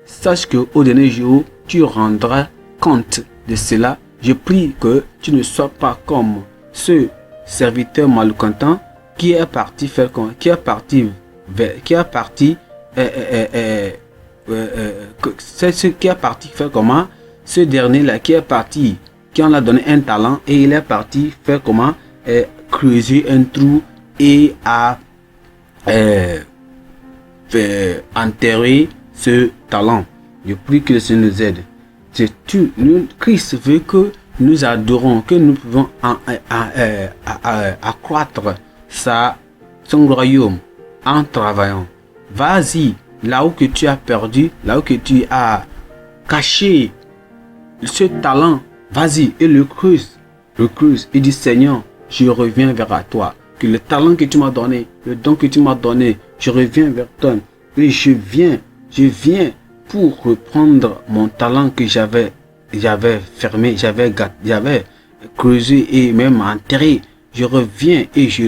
sache qu'au dernier jour, tu rendras compte de cela. Je prie que tu ne sois pas comme ce serviteur malcontent qui est parti faire quoi? Qui est parti faire comment? Ce dernier là qui est parti qui en a donné un talent et il est parti faire comment? Creuser un trou et a enterrer ce talent. Je prie que le Seigneur nous aide. Christ veut que nous adorons, que nous pouvons accroître son royaume en travaillant. Vas-y, là où que tu as perdu, là où que tu as caché ce talent, vas-y et le creuse. Et dis Seigneur, je reviens vers toi. Que le talent que tu m'as donné, le don que tu m'as donné, je reviens vers toi. Et je viens pour reprendre mon talent que j'avais fermé, j'avais creusé et même enterré. Je reviens et je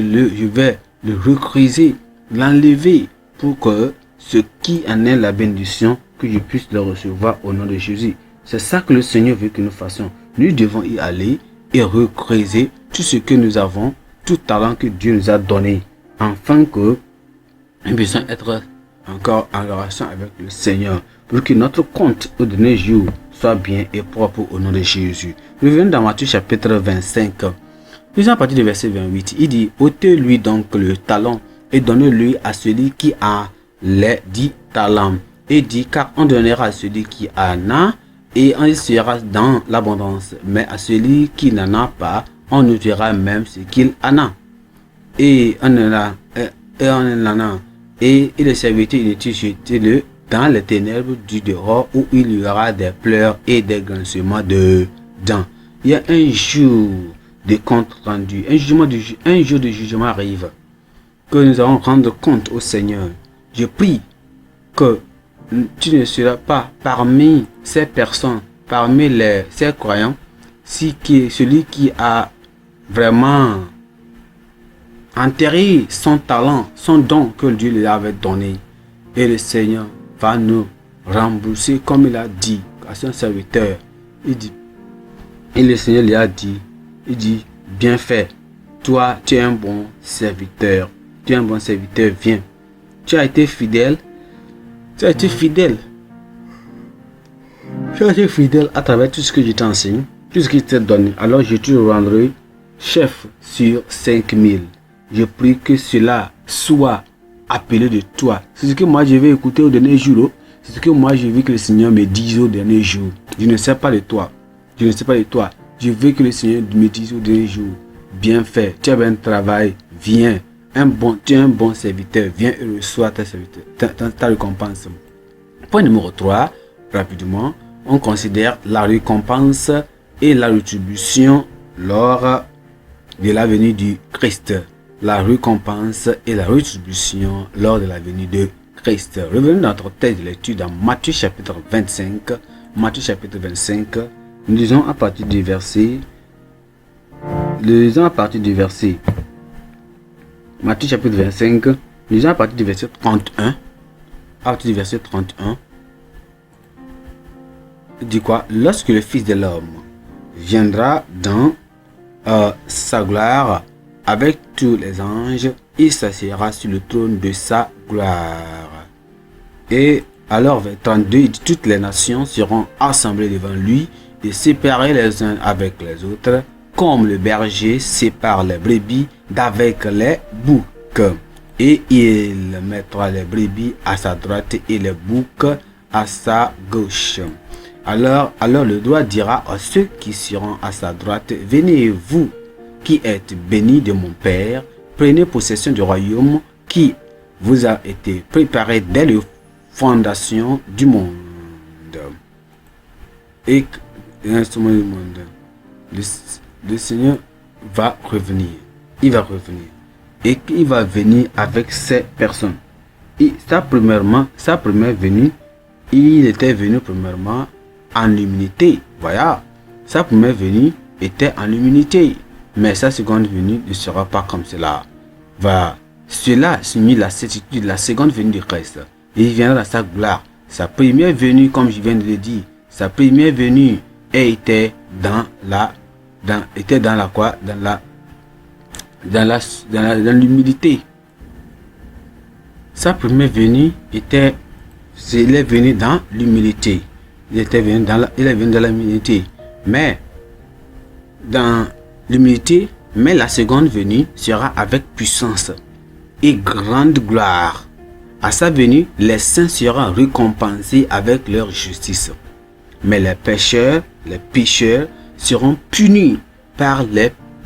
vais le recreuser, l'enlever pour que ce qui en est la bénédiction, que je puisse le recevoir au nom de Jésus. C'est ça que le Seigneur veut que nous fassions. Nous devons y aller et recreuser tout ce que nous avons, tout talent que Dieu nous a donné, afin que nous puissions être encore en relation avec le Seigneur, pour que notre compte au dernier jour soit bien et propre au nom de Jésus. Nous venons dans Matthieu chapitre 25. Nous à partir du verset 28. Il dit, ôtez-lui donc le talent et donnez-lui à celui qui a les 10 talents. Et dit, car on donnera à celui qui en a et on sera dans l'abondance. Mais à celui qui n'en a pas, on nous dira même ce qu'il en a. Et on en a. Et le serviteur inutile, jetez-le dans les ténèbres du dehors où il y aura des pleurs et des grincements de dents. Il y a un jour de compte rendu, un jour de jugement arrive, que nous allons rendre compte au Seigneur. Je prie que tu ne seras pas parmi ces personnes, parmi ces croyants, celui qui a vraiment enterré son talent, son don que Dieu lui avait donné. Et le Seigneur va nous rembourser comme il a dit à son serviteur. Il dit, et le Seigneur lui a dit, il dit, bien fait, toi tu es un bon serviteur, viens. Tu as été fidèle, à travers tout ce que je t'enseigne, tout ce que je t'ai donné. Alors je te rendrai chef sur 5000. Je prie que cela soit appelé de toi. C'est ce que moi je vais écouter au dernier jour. C'est ce que moi je veux que le Seigneur me dise au dernier jour. Je ne sais pas de toi. Je veux que le Seigneur me dise au dernier jour, bien fait, tu as un travail, viens. Tu es un bon serviteur, viens et reçois ta récompense. Point numéro 3, rapidement, on considère la récompense et la rétribution lors de la venue du Christ. La récompense et la rétribution lors de la venue de Christ. Revenons dans notre texte de lecture dans Matthieu chapitre 25. Matthieu chapitre 25, nous lisons à partir du verset. Matthieu chapitre 25, nous lisons à partir du verset 31. À partir du verset 31. Il dit quoi? Lorsque le Fils de l'homme viendra dans sa gloire avec tous les anges, il s'assiera sur le trône de sa gloire. Et alors, vers 32, il dit, toutes les nations seront assemblées devant lui et séparées les uns avec les autres, comme le berger sépare les brebis d'avec les boucs. Et il mettra les brebis à sa droite et les boucs à sa gauche. Alors le droit dira à ceux qui seront à sa droite, venez vous qui êtes bénis de mon Père, prenez possession du royaume qui vous a été préparé dès la fondation du monde. Et le Seigneur va revenir. Il va revenir. Et il va venir avec ces personnes. Et sa première venue, il était venu premièrement en l'humilité. Voilà. Sa première venue était en l'humilité. Mais sa seconde venue ne sera pas comme cela. Cela signifie la certitude, la seconde venue de Christ. Il viendra dans sa gloire. Sa première venue, comme je viens de le dire, sa première venue était dans l'humilité. Sa première venue il est venu dans l'humilité. Il est venu dans l'humilité. Mais dans l'humilité, mais la seconde venue sera avec puissance et grande gloire. À sa venue, les saints seront récompensés avec leur justice. Mais les pécheurs seront punis par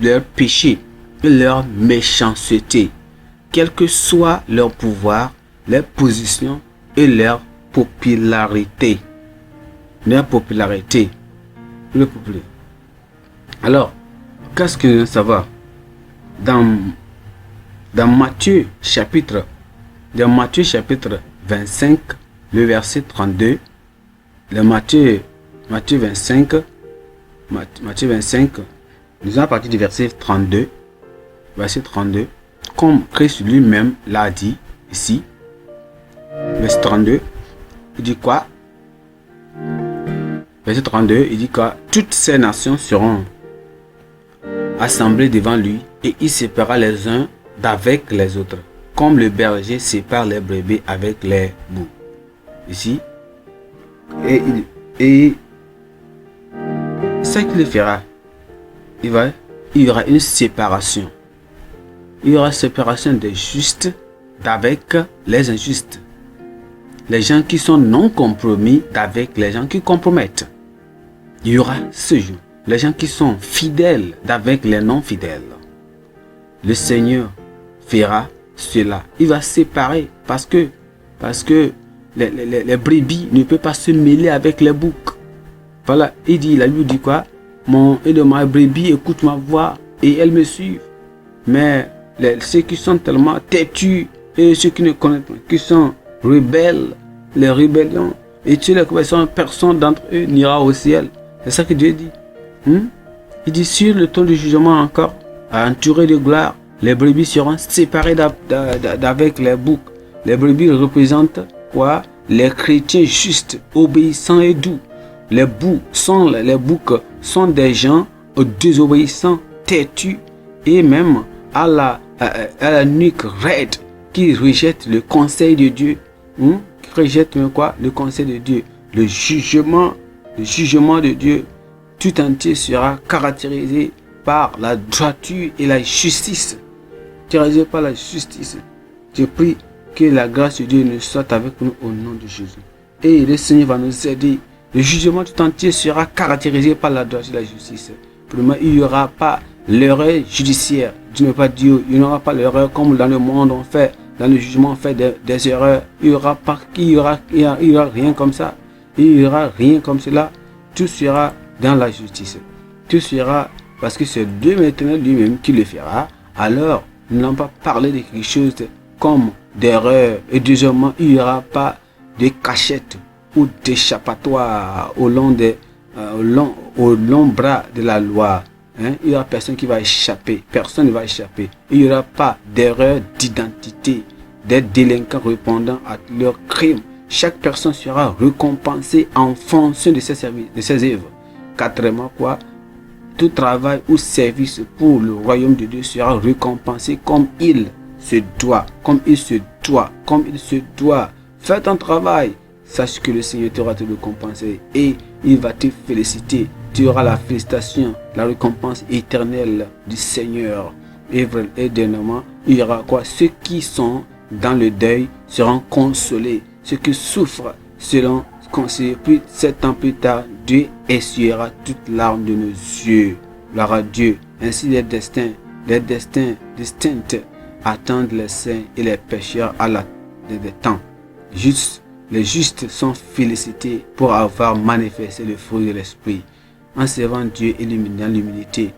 leurs péchés et leur méchanceté, quel que soit leur pouvoir, leur position et leur popularité. Alors, qu'est-ce que nous devons savoir? Dans Matthieu chapitre 25, le verset 32, Matthieu 25, nous allons partir du verset 32, comme Christ lui-même l'a dit ici, verset 32, il dit quoi? Verset 32, il dit quoi? Toutes ces nations seront assemblés devant lui et il séparera les uns d'avec les autres, comme le berger sépare les brebis avec les boucs. Ici, et ce qu'il fera, il y aura une séparation. Il y aura séparation des justes d'avec les injustes. Les gens qui sont non compromis d'avec les gens qui compromettent. Il y aura ce jour. Les gens qui sont fidèles d'avec les non fidèles. Le Seigneur fera cela. Il va séparer parce que les brebis ne peuvent pas se mêler avec les boucs. Voilà, la Bible dit quoi? Ma brebis écoute ma voix et elles me suivent. Mais ceux qui sont tellement têtus et ceux qui ne connaissent pas, qui sont rebelles, les rébellions, et tu les connais, personne d'entre eux n'ira au ciel. C'est ça que Dieu dit. Il dit sur le ton du jugement encore, entouré de gloire, les brebis seront séparées d'avec les boucs. Les brebis représentent quoi? Les chrétiens justes, obéissants et doux. Les boucs sont des gens désobéissants, têtus et même à la nuque raide qui rejettent le conseil de Dieu. Qui rejettent quoi? Le conseil de Dieu. Le jugement de Dieu tout entier sera caractérisé par la droiture et la justice. Caractérisé par la justice. Je prie que la grâce de Dieu ne soit avec nous au nom de Jésus. Et le Seigneur va nous aider. Le jugement tout entier sera caractérisé par la droiture et la justice. Premièrement, il n'y aura pas l'erreur judiciaire. Dieu n'est pas Dieu. Il n'y aura pas l'erreur comme dans le monde on fait. Dans le jugement on fait des erreurs. Il n'y aura rien comme ça. Il n'y aura rien comme cela. Tout sera dans la justice. Tout sera parce que c'est Dieu maintenant lui-même qui le fera. Alors, nous n'allons pas parler de quelque chose comme d'erreur. Et deuxièmement, il n'y aura pas de cachette ou d'échappatoire au long bras de la loi. Il n'y aura personne qui va échapper. Personne ne va échapper. Il n'y aura pas d'erreur d'identité des délinquants répondant à leurs crimes. Chaque personne sera récompensée en fonction de ses œuvres. Quatrièmement, quoi? Tout travail ou service pour le royaume de Dieu sera récompensé comme il se doit. Fais ton travail. Sache que le Seigneur t'aura te récompensé et il va te féliciter. Tu auras la félicitation, la récompense éternelle du Seigneur. Et dernièrement, il y aura quoi? Ceux qui sont dans le deuil seront consolés. Ceux qui souffrent seront consolés. Puis 7 ans plus tard, Dieu essuiera toutes larmes de nos yeux. Gloire à Dieu. Ainsi des destins distincts attendent les saints et les pécheurs à la des temps. Les justes sont félicités pour avoir manifesté le fruit de l'esprit. En servant Dieu et dans l'humilité,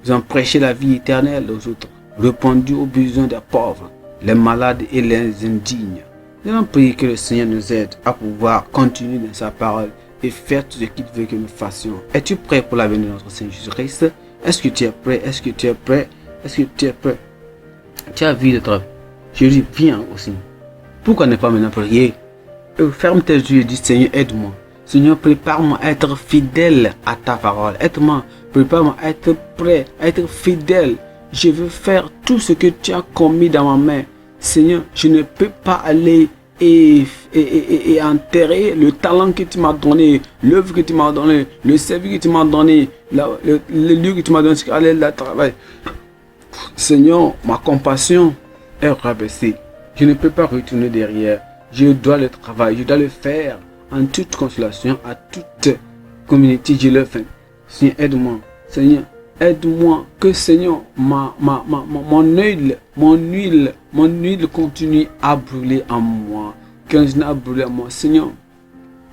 ils ont prêché la vie éternelle aux autres, répondu aux besoins des pauvres, les malades et les indignes. Nous allons prier que le Seigneur nous aide à pouvoir continuer dans sa parole et faire tout ce qu'il veut que nous fassions. Es-tu prêt pour la venue de notre Seigneur Jésus-Christ? Est-ce que tu es prêt? Est-ce que tu es prêt? Est-ce que tu es prêt? Tu as vu d'être. Je dis viens aussi. Pourquoi ne pas maintenant prier? Ferme tes yeux et dis Seigneur, aide-moi. Seigneur, prépare-moi à être fidèle à ta parole. Aide-moi, prépare-moi à être prêt, à être fidèle. Je veux faire tout ce que tu as commis dans ma main. Seigneur, je ne peux pas aller et enterrer le talent que tu m'as donné, l'œuvre que tu m'as donné, le service que tu m'as donné, le lieu que tu m'as donné, aller le travail. Seigneur, ma compassion est rabaissée. Je ne peux pas retourner derrière. Je dois le travailler, je dois le faire en toute consolation, à toute communauté. Je le fais. Seigneur, aide-moi. Seigneur, aide-moi que Seigneur, mon huile continue à brûler en moi. Quand je n'ai brûlé en moi, Seigneur,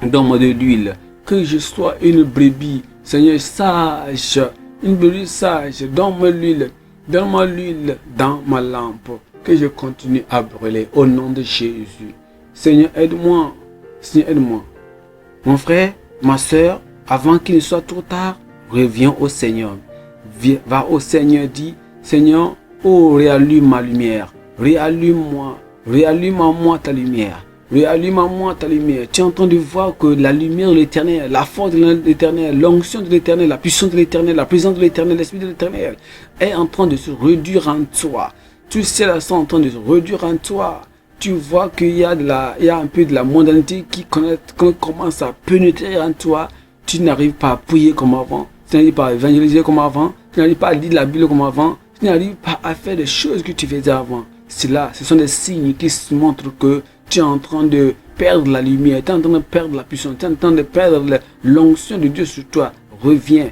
donne-moi de l'huile. Que je sois une brebis, Seigneur, sage, une brebis sage. Donne-moi l'huile. Donne-moi l'huile dans ma lampe. Que je continue à brûler au nom de Jésus. Seigneur, aide-moi. Seigneur, aide-moi. Mon frère, ma soeur, avant qu'il ne soit trop tard, reviens au Seigneur. Va au Seigneur, dis, Seigneur, oh, réallume ma lumière. Réallume-moi. Réallume en moi ta lumière. Réallume en moi ta lumière. Tu es en train de voir que la lumière de l'Éternel, la force de l'Éternel, l'onction de l'Éternel, la puissance de l'Éternel, la présence de l'Éternel, l'Esprit de l'Éternel est en train de se réduire en toi. Tous ces sont en train de se réduire en toi. Tu vois qu'il y a un peu de la mondanité qui commence à pénétrer en toi. Tu n'arrives pas à prier comme avant. Tu n'arrives pas à évangéliser comme avant. Tu n'arrives pas à lire la Bible comme avant. Tu n'arrives pas à faire les choses que tu faisais avant. Ce sont des signes qui montrent que tu es en train de perdre la lumière. Tu es en train de perdre la puissance. Tu es en train de perdre l'onction de Dieu sur toi. Reviens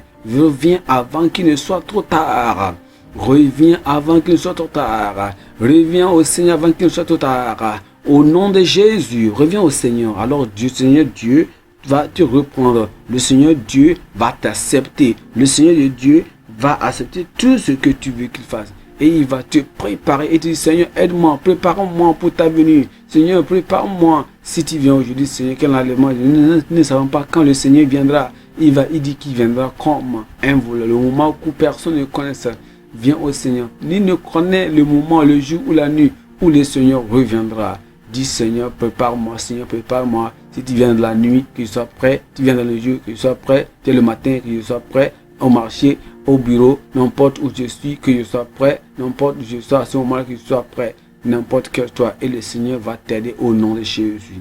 avant qu'il ne soit trop tard. Reviens avant qu'il ne soit trop tard. Reviens au Seigneur avant qu'il ne soit trop tard. Au nom de Jésus, reviens au Seigneur. Alors Seigneur Dieu va te reprendre. Le Seigneur Dieu va t'accepter. Le Seigneur Dieu va accepter tout ce que tu veux qu'il fasse. Et il va te préparer et te dire, Seigneur, aide-moi, prépare-moi pour ta venue. Seigneur, prépare-moi. Si tu viens aujourd'hui, Seigneur, quel enlèvement, nous ne savons pas quand le Seigneur viendra. Il dit qu'il viendra comme un voleur. Le moment où personne ne connaît ça. Viens au Seigneur. Ni ne connaît le moment, le jour ou la nuit où le Seigneur reviendra. Dis, Seigneur, prépare-moi, Seigneur, prépare-moi. Si tu viens de la nuit, que je sois prêt. Tu viens dans le jour, que je sois prêt. Tu es le matin, que je sois prêt. Au marché, au bureau, n'importe où je suis, que je sois prêt. N'importe où je sois, à ce moment que je sois prêt. N'importe quel toi. Et le Seigneur va t'aider au nom de Jésus.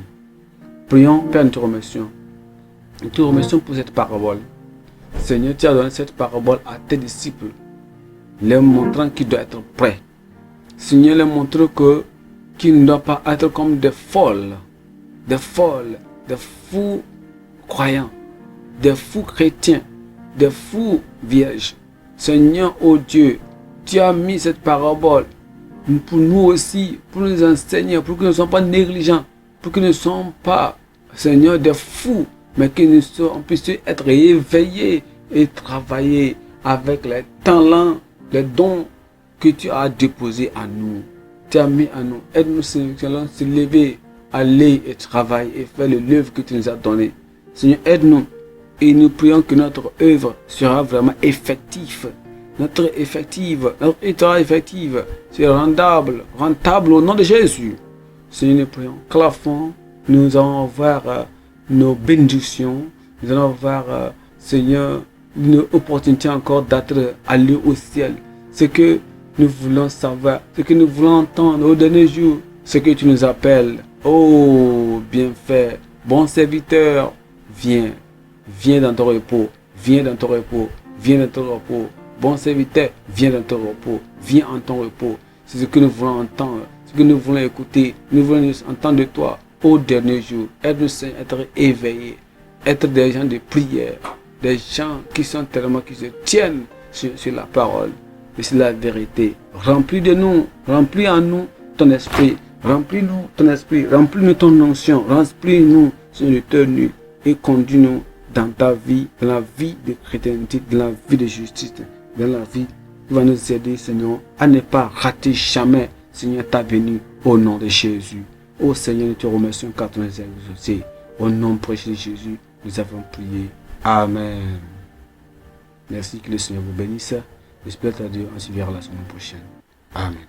Prions, Père, nous te remercions. Nous te remercions pour cette parabole. Seigneur, tu as donné cette parabole à tes disciples, leur montrant qu'ils doivent être prêts. Seigneur, leur montre qu'ils ne doivent pas être comme des folles, des fous croyants, des fous chrétiens, des fous vierges. Seigneur, oh Dieu, tu as mis cette parabole pour nous aussi, pour nous enseigner, pour que nous ne soyons pas négligents, pour que nous ne soyons pas, Seigneur, des fous, mais que nous puissions être éveillés et travailler avec les talents, les dons que tu as déposés à nous. Tu as mis à nous. Aide-nous, Seigneur, que nous allons se lever, aller et travailler et faire l'œuvre que tu nous as donnée. Seigneur, aide-nous. Et nous prions que notre œuvre sera vraiment effective. Notre œuvre effective, c'est rentable au nom de Jésus. Seigneur, nous prions. Clafons, nous allons voir nos bénédictions. Nous allons voir, Seigneur, une opportunité encore d'être allé au ciel. Ce que nous voulons savoir, ce que nous voulons entendre au dernier jour, ce que tu nous appelles. Oh, bien fait, bon serviteur, viens dans ton repos, viens dans ton repos, viens dans ton repos. Bon serviteur, viens dans ton repos, viens en ton repos. C'est ce que nous voulons entendre, ce que nous voulons écouter. Nous voulons entendre de toi au dernier jour. Aide-nous, Seigneur, à être éveillés, être des gens de prière, des gens qui sont tellement, qui se tiennent sur la parole et sur la vérité. Remplis de nous, remplis en nous ton esprit, remplis-nous ton esprit, remplis-nous ton onction, remplis-nous, Seigneur, de tenue et conduis-nous dans ta vie, dans la vie de chrétienté, dans la vie de justice, dans la vie qui va nous aider, Seigneur, à ne pas rater jamais, Seigneur, ta venue au nom de Jésus. Ô Seigneur, nous te remercions car tu nous as exaucés. Au nom précieux de Jésus, nous avons prié. Amen. Merci, que le Seigneur vous bénisse. J'espère que Dieu en suivra la semaine prochaine. Amen.